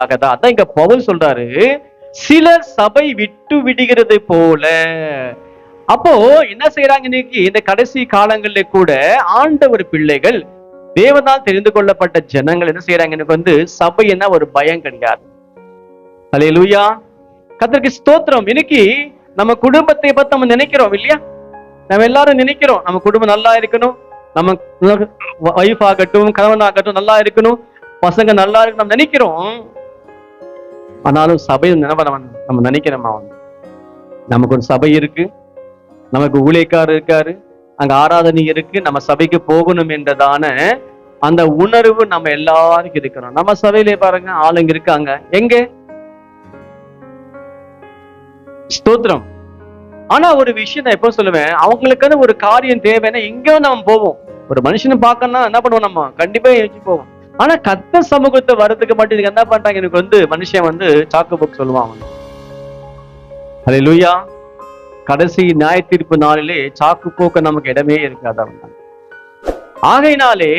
அதான் இங்க பவுல் சொல்றாரு, சிலர் சபை விட்டு விடுகிறது போல. அப்போ என்ன செய்யறாங்க இன்னைக்கு இந்த கடைசி காலங்கள்ல கூட ஆண்டவர் பிள்ளைகள், தேவனால் தெரிந்து கொள்ளப்பட்ட ஜனங்கள் என்ன செய்யறாங்க, எனக்கு சபைன்னா ஒரு பயம் கிடையாது. அல்லேலூயா, கர்த்தருக்கு ஸ்தோத்திரம். இன்னைக்கு நம்ம குடும்பத்தை பத்தி நம்ம நினைக்கிறோம் இல்லையா? நம்ம எல்லாரும் நினைக்கிறோம் நம்ம குடும்பம் நல்லா இருக்கணும், நம்ம வைஃப் ஆகட்டும் கணவன் ஆகட்டும் நல்லா இருக்கணும், பசங்க நல்லா இருக்கணும் நம்ம நினைக்கிறோம். ஆனாலும் சபை நம்ம நினைக்கிறோமா? நமக்கு ஒரு சபை இருக்கு, நமக்கு ஊழியக்காரர் இருக்காரு, அங்க ஆராதனை இருக்கு, நம்ம சபைக்கு போகணும் என்றதான அந்த உணர்வு நம்ம எல்லாருக்கும் இருக்கிறோம். நம்ம சபையிலே பாருங்க ஆளுங்க இருக்காங்க, எங்க ஸ்தோத்திரம். ஆனா ஒரு விஷயம் நான் எப்ப சொல்லுவேன், அவங்களுக்கான ஒரு காரியம் தேவைன்னா எங்கேயோ நம்ம போவோம். ஒரு மனுஷனை பார்க்கணும்னா என்ன பண்ணுவோம், நம்ம கண்டிப்பா எழுச்சி போவோம். ஆனா கர்த்தர் சமூகத்தை வர்றதுக்கு மட்டும் இதுக்கு என்ன பண்றாங்க, எனக்கு மனுஷன் சாக்கு போக்கு சொல்லுவான். அல்லேலூயா, கடைசி நியாய தீர்ப்பு நாளிலே சாக்கு போக்க நமக்கு இடமே இருக்காது. ஆகையினாலே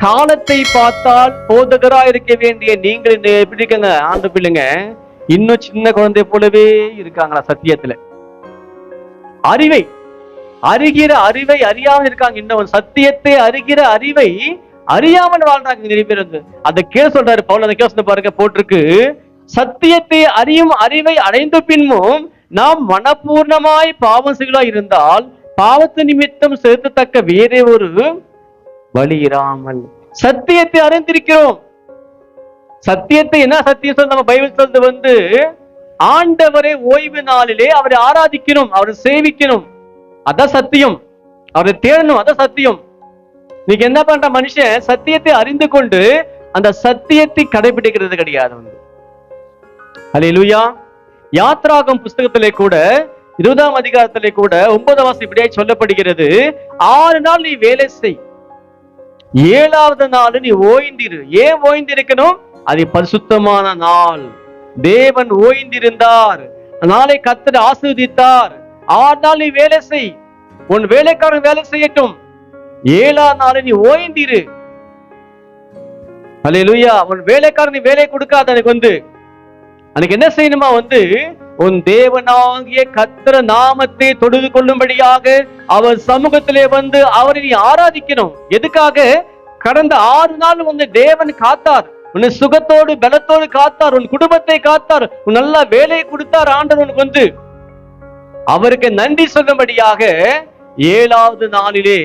காலத்தை பார்த்தால் போதகரா இருக்க வேண்டிய நீங்கள் எப்படி இருக்கங்க ஆண்டு பிள்ளைங்க, இன்னும் சின்ன குழந்தை போலவே இருக்காங்களா சத்தியத்துல? அறிகிற அறிவை அறியாமல் இருக்காங்க. இன்னும் சத்தியத்தை அறிகிற அறிவை அறியாமல் வாழ்றாங்க நிறைய பேர். அதை கேள்வி சொல்றாரு பவுல், அந்த கேள்வி பாருங்க போட்டிருக்கு, சத்தியத்தை அறியும் அறிவை அடைந்த பின்னும் நாம் மனப்பூர்ணமாய் பாவம் செய்வா இருந்தால் பாவத்து நிமித்தம் செலுத்தத்தக்க வேறே ஒரு வழி இராமல். சத்தியத்தை அறிந்திருக்கிறோம். சத்தியத்தை என்ன சத்தியம் சொல்ல நம்ம பைபிள் சொல்றது, ஆண்டவரை ஓய்வு நாளிலே அவரை ஆராதிக்கணும், அவரை சேவிக்கணும், அதான் சத்தியம். அவரை தேடணும், அதான் சத்தியம். நீங்க என்ன பண்ற மனுஷன் சத்தியத்தை அறிந்து கொண்டு அந்த சத்தியத்தை கடைபிடிக்கிறது கிடையாது. அல்லேலூயா, யாத்ராகம் புஸ்தகத்திலே கூட 20ஆம் அதிகாரத்திலே கூட 9ஆம் வசனம் இப்படியே சொல்லப்படுகிறது, 6 நாள் நீ வேலை செய், 7வது நாள் நீ ஓய்ந்திரு. ஏன் ஓய்ந்திருக்கணும்? அது பரிசுத்தமான நாள். தேவன் ஓய்ந்திருந்தார், நாளை கர்த்தர் ஆசீர்வதித்தார். 6 நாள் நீ வேலை செய், உன் வேலைக்காரன் வேலை செய்யட்டும், 7ஆம் நாள் நீ ஓய்ந்திரு. அல்லேலூயா, உன் வேலைக்காரன் நீ வேலை கொடுக்காத. அன்னைக்கு என்ன செய்யணுமா, உன் தேவனாகிய கர்த்தர் நாமத்தை தொழுது கொள்ளும்படியாக அவர் சமூகத்திலே அவரை நீ ஆராதிக்கணும். எதுக்காக? கடந்த 6 நாள் தேவன் காத்தார், உன்னை சுகத்தோடு பலத்தோடு காத்தார், உன் குடும்பத்தை காத்தார், உன் நல்ல வேலையை கொடுத்தார் ஆண்டவர் உனக்கு. அவருக்கு நன்றி சொல்லும்படியாக 7வது நாளிலே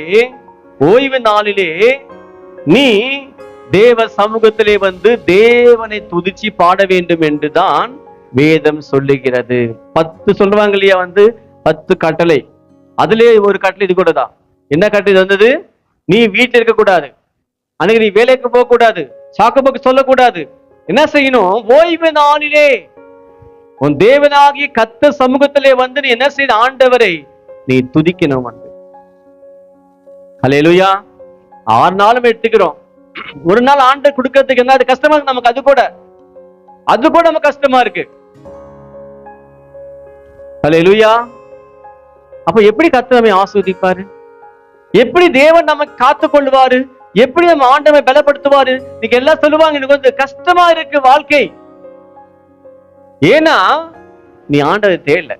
ஓய்வு நாளிலே நீ தேவ சமூகத்திலே தேவனை துதிச்சு பாட வேண்டும் என்றுதான் வேதம் சொல்லுகிறது. 10 சொல்லுவாங்க இல்லையா, 10 கட்டளை. அதுல ஒரு கட்டளை இது கூட தான். என்ன கட்டளை வந்தது? நீ வீட்டில் இருக்க கூடாது, அன்னைக்கு நீ வேலைக்கு போக கூடாது, சாக்கு சொல்லக்கூடாது. என்ன செய்யணும்? ஓய்வு நாளிலே உன் தேவனாகிய கர்த்தர் சமூகத்திலே நீ என்ன செய்ய, ஆண்டவரை நீ துதிக்கணும். அல்லேலூயா, 6 நாளும் எடுத்துக்கிறோம். ஒரு நாள் ஆண்டவர் கொடுக்கறதுக்கு என்ன அது கஷ்டமா இருக்கு நமக்கு, அது கூட நமக்கு கஷ்டமா இருக்கு. அல்லேலூயா, அப்ப எப்படி கர்த்தர் நம்மை ஆசீர்வதிப்பாரு? எப்படி தேவன் நமக்கு காத்து கொள்வாரு? எப்படி நம்ம ஆண்டவரை பலப்படுத்துவாரு? நீங்க எல்லாம் சொல்லுவாங்க எனக்கு கஷ்டமா இருக்கு வாழ்க்கை. ஏன்னா நீ ஆண்டவரை தேடல.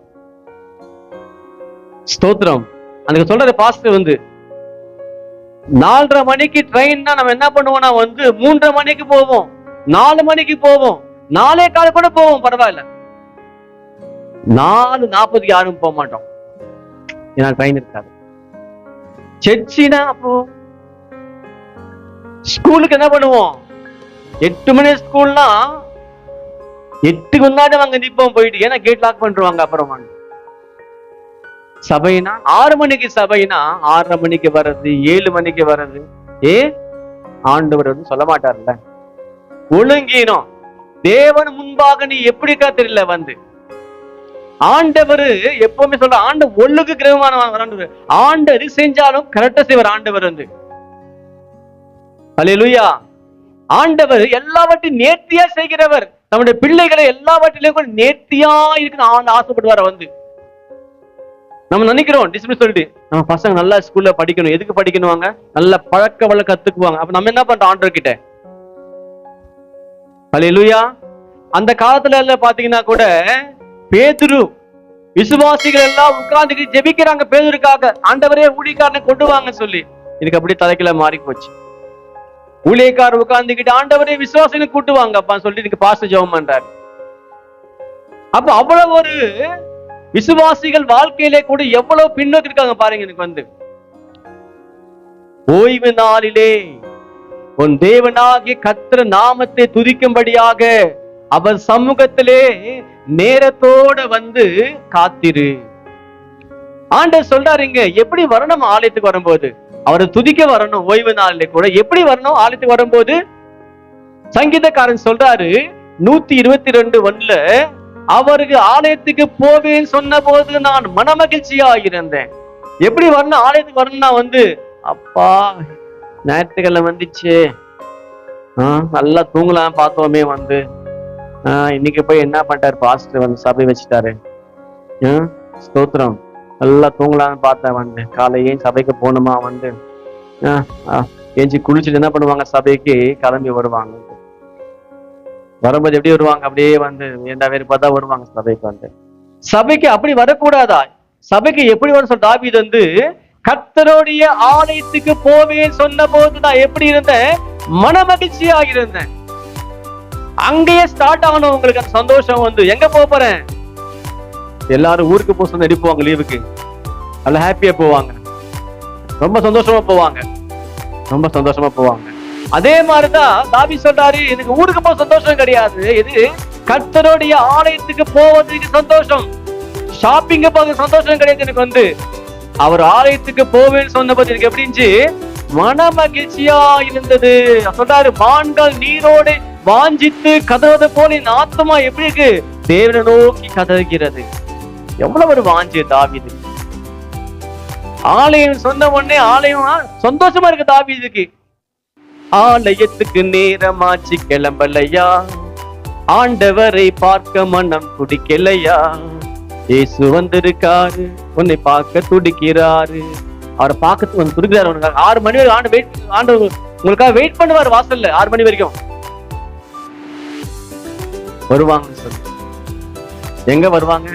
ஸ்தோத்திரம். அன்னைக்கு சொல்ற பாஸ்டர் 4:30 மணிக்கு ட்ரெயின்னா நம்ம என்ன பண்ணுவோம்னா 3:30 மணிக்கு போவோம், 4 மணிக்கு போவோம், 4:15 கூட போவோம், பரவாயில்ல. 4:40 யாரும் போக மாட்டோம், ஏன்னா ட்ரெயின் இருக்காது. சர்ச்சினா அப்போ ஸ்கூலுக்கு என்ன பண்ணுவோம், 8 மணி ஸ்கூல்னா 8க்கு முன்னாடி அங்க நிப்போம் போயிட்டு, ஏன்னா கேட் லாக் பண்ணிருவாங்க. அப்புறம் சபைனா 6 மணிக்கு சபைனா 6:30 மணிக்கு வர்றது, 7 மணிக்கு வர்றது. ஆண்டவர் சொல்ல மாட்டார்ல, ஒழுங்கினோம். தேவன் முன்பாக நீ எப்படிக்கா தெரியல ஆண்டவர் எப்பவுமே சொல்ற, ஆண்டு ஒழுங்கு கிரகமான ஆண்டவர் செஞ்சாலும் கரெக்டா செய்வார் ஆண்டவர். அல்லேலூயா, ஆண்டவர் எல்லாவற்றையும் நேர்த்தியா செய்கிறவர். நம்முடைய பிள்ளைகளை எல்லாவற்றிலையும் கூட நேர்த்தியா இருக்குன்னு ஆசைப்படுவார். நம்ம நினைக்கிறோம் டிசிப்ளின் சொல்லிட்டு நம்ம பசங்க நல்லா ஸ்கூல்ல படிக்கணும். எதுக்கு படிக்கணுவாங்க? நல்ல பழக்க வழக்க கத்துக்குவாங்க. அப்ப நம்ம என்ன பண்றோம்? ஆண்டவர் கிட்ட அல்லேலூயா. அந்த காலத்துல எல்லாம் பாத்தீங்கன்னா கூட பேதுரு விசுவாசிகள் எல்லாம் உட்கார்ந்து ஜெபிக்கிறாங்க பேதுருக்காக, ஆண்டவரே ஊழியக்காரனை கொண்டு வாங்க சொல்லி. எனக்கு அப்படி தலைக்கில மாறி போச்சு. ஊழியக்காரர் உட்கார்ந்துக்கிட்டு ஆண்டவரே விசுவாசிகளை கூட்டு வாங்க அப்பா சொல்லி எனக்கு பாஸ்டர் ஜெபம் பண்றாரு. அப்ப அவ்வளவு ஒரு விசுவாசிகள் வாழ்க்கையிலே கூட எவ்வளவு பின்னோக்கி இருக்காங்க பாருங்க. எனக்கு ஓய்வு நாளிலே உன் தேவனாகிய கர்த்தர் நாமத்தை துதிக்கும்படியாக அவர் சமூகத்திலே நேரத்தோட காத்திரு. ஆண்டவர் சொல்றாருங்க, எப்படி வரணும் ஆலயத்துக்கு வரும்போது? அவரை துதிக்க வரணும். ஓய்வு நாளிலே கூட எப்படி வரணும் ஆலயத்துக்கு வரும்போது? சங்கீதக்காரன் சொல்றாரு 122:1 அவருக்கு ஆலயத்துக்கு போவேன்னு சொன்ன போது நான் மனமகிழ்ச்சியா இருந்தேன். எப்படி வரணும் ஆலயத்துக்கு வரணும்னா அப்பா ஞாயிற்றுக்கிழமை வந்துச்சு, நல்லா தூங்கலாம் பார்த்தோமே, இன்னைக்கு போய் என்ன பண்ணிட்டாரு பாஸ்டர், சபை வச்சுட்டாரு, ஸ்தோத்திரம், நல்லா தூங்கலான்னு பார்த்தேன். காலையே சபைக்கு போகணுமா, ஏஞ்சி குளிச்சுட்டு என்ன பண்ணுவாங்க, சபைக்கு கிளம்பி வருவாங்க. வரும்போது எப்படி வருவாங்க, அப்படியே என்ன வேறு பார்த்தா வருவாங்க சபைக்கு. சபைக்கு அப்படி வரக்கூடாதா? சபைக்கு எப்படி வர சொல்ற தாவீது கர்த்தருடைய ஆலயத்துக்கு போவேன் சொன்ன போது நான் எப்படி இருந்தேன்? மனமகிழ்ச்சியா இருந்தேன். அங்கேயே ஸ்டார்ட் ஆகணும் உங்களுக்கு அந்த சந்தோஷம். எங்க போறேன்? எல்லாரும் ஊருக்கு போக சொன்ன அடிப்புவாங்க, லீவுக்கு நல்லா ஹாப்பியா போவாங்க, ரொம்ப சந்தோஷமா போவாங்க, ரொம்ப சந்தோஷமா போவாங்க. அதே மாதிரிதான் தாவீது சொல்றாரு, எனக்கு ஊருக்கு போக சந்தோஷம் கிடையாது, இது கர்த்தருடைய ஆலயத்துக்கு போவதுக்கு சந்தோஷம். ஷாப்பிங்க போக சந்தோஷம் கிடையாது எனக்கு. அவர் ஆலயத்துக்கு போவேன்னு சொன்னபோது எனக்கு எப்படி இருந்துச்சு? மன மகிழ்ச்சியா இருந்தது. சொல்றாரு, மான்கள் நீரோடு வாஞ்சித்து கதறது போல என் ஆத்மா எப்படி இருக்கு? தேவனை நோக்கி கதறுகிறது. எவ்வளவு ஒரு வாஞ்சி தாவீது. ஆலயம் சொன்ன உடனே ஆலயம் சந்தோஷமா இருக்கு தாவீதுக்கு. ஆலயத்துக்கு நேரமாச்சு கிளம்பலையா, ஆண்டவரை பார்க்க மனம் துடிக்கலையா, இயேசு வந்திருக்காரு உன்னை பார்க்க துடிக்கிறாரு. அவரை பார்க்க துடிக்கிறாரு. 6 மணி வரைக்கும் ஆண்டு உங்களுக்காக வெயிட் பண்ணுவார் வாசல்ல. 6 மணி வரைக்கும் வருவாங்க. சொல்லு, எங்க வருவாங்க?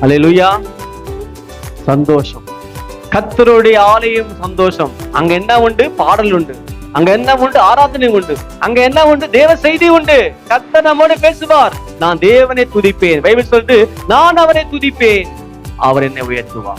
அல்லேலூயா. சந்தோஷம். கர்த்தருடைய ஆலயம் சந்தோஷம். அங்க என்ன உண்டு? பாடல் உண்டு. அங்க என்ன உண்டு? ஆராதனை உண்டு. அங்க என்ன உண்டு? தேவ செய்தி உண்டு. கர்த்தர் நம்மோடு பேசுவார். நான் தேவனை துதிப்பேன். பைபிள் சொல்லுது, நான் அவரை துதிப்பேன், அவர் என்னை உயர்த்துவார்.